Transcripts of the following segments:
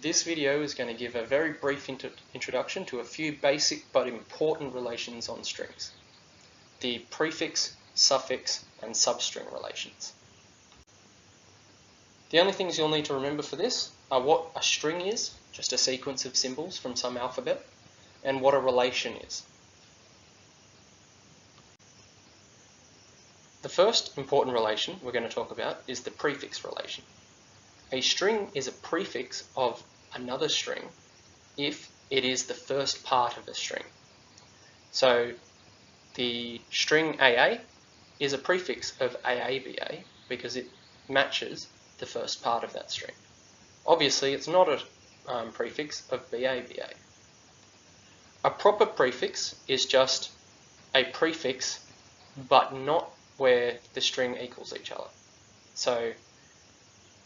This video is going to give a very brief introduction to a few basic but important relations on strings. The prefix, suffix, and substring relations. The only things you'll need to remember for this are what a string is, just a sequence of symbols from some alphabet, and what a relation is. The first important relation we're going to talk about is the prefix relation. A string is a prefix of another string if it is the first part of a string. So the string AA is a prefix of AABA because it matches the first part of that string. Obviously, it's not a prefix of BABA. A proper prefix is just a prefix, but not where the string equals each other. So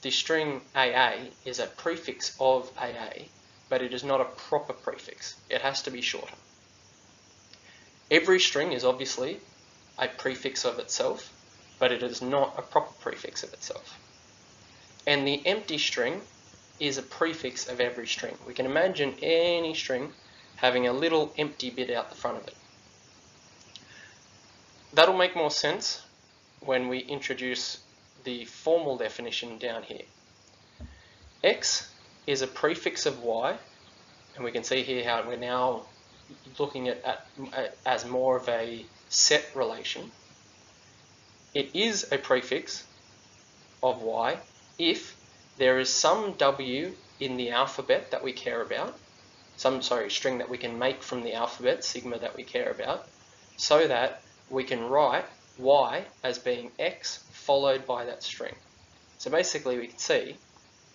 the string AA is a prefix of AA, but it is not a proper prefix. It has to be shorter. Every string is obviously a prefix of itself, but it is not a proper prefix of itself. And the empty string is a prefix of every string. We can imagine any string having a little empty bit out the front of it. That'll make more sense when we introduce the formal definition down here. X is a prefix of Y, and we can see here how we're now looking at as more of a set relation. It is a prefix of Y if there is some W in the alphabet that we care about, some string that we can make from the alphabet, sigma, that we care about, so that we can write Y as being X followed by that string. So basically we can see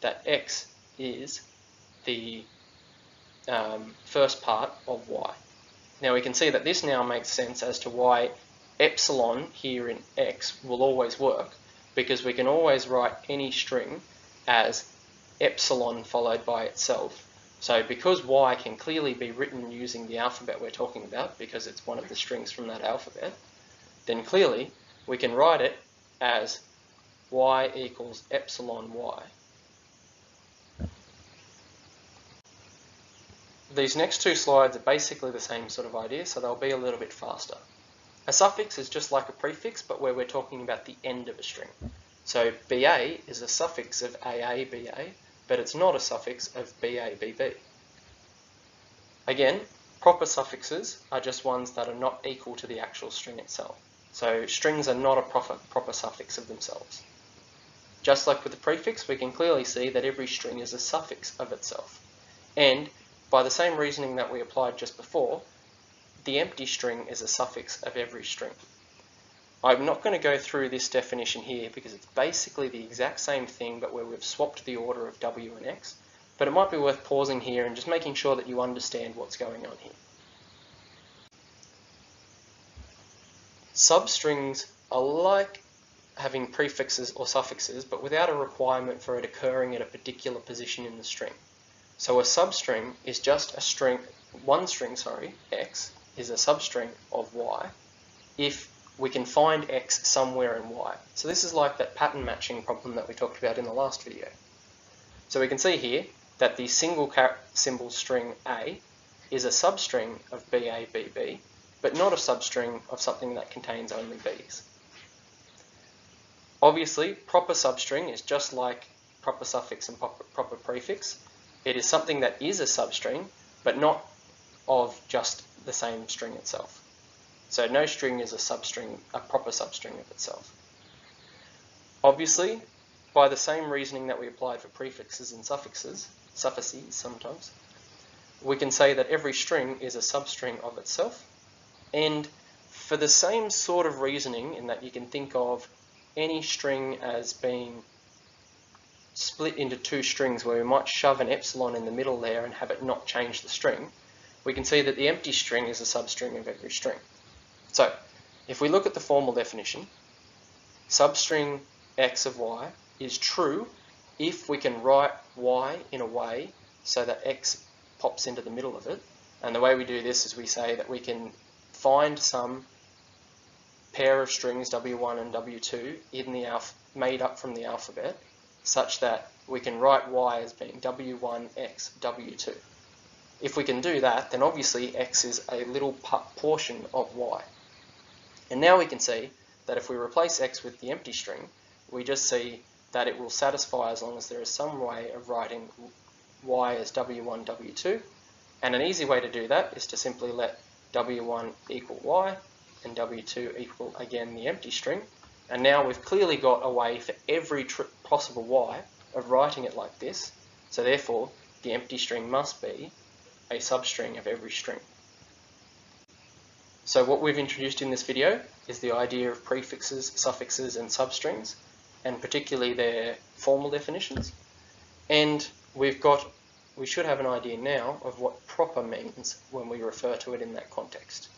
that X is the first part of Y. Now we can see that this now makes sense as to why epsilon here in X will always work, because we can always write any string as epsilon followed by itself. So because Y can clearly be written using the alphabet we're talking about, because it's one of the strings from that alphabet, then clearly we can write it as Y equals epsilon Y. These next two slides are basically the same sort of idea, so they'll be a little bit faster. A suffix is just like a prefix, but where we're talking about the end of a string. So BA is a suffix of AABA, but it's not a suffix of BABB. Again, proper suffixes are just ones that are not equal to the actual string itself. So strings are not a proper suffix of themselves. Just like with the prefix, we can clearly see that every string is a suffix of itself. And by the same reasoning that we applied just before, the empty string is a suffix of every string. I'm not going to go through this definition here because it's basically the exact same thing, but where we've swapped the order of W and X. But it might be worth pausing here and just making sure that you understand what's going on here. Substrings are like having prefixes or suffixes, but without a requirement for it occurring at a particular position in the string. So a substring is just a string, X is a substring of Y if we can find X somewhere in Y. So this is like that pattern matching problem that we talked about in the last video. So we can see here that the single symbol string A is a substring of BABB, but not a substring of something that contains only B's. Obviously, proper substring is just like proper suffix and proper prefix. It is something that is a substring, but not of just the same string itself. So no string is a proper substring of itself. Obviously, by the same reasoning that we applied for prefixes and suffixes sometimes, we can say that every string is a substring of itself. And for the same sort of reasoning, in that you can think of any string as being split into two strings where we might shove an epsilon in the middle there and have it not change the string, we can see that the empty string is a substring of every string. So if we look at the formal definition, substring X of Y is true if we can write Y in a way so that X pops into the middle of it. And the way we do this is we say that we can find some pair of strings W1 and W2 in the made up from the alphabet, such that we can write y as being w1 x w2. If we can do that, then obviously x is a little portion of y. And now we can see that if we replace x with the empty string, we just see that it will satisfy as long as there is some way of writing y as w1, w2. And an easy way to do that is to simply let w1 equal y and w2 equal, again, the empty string. And now we've clearly got a way for every possible y of writing it like this. So therefore, the empty string must be a substring of every string. So what we've introduced in this video is the idea of prefixes, suffixes, and substrings, and particularly their formal definitions. And we should have an idea now of what proper means when we refer to it in that context.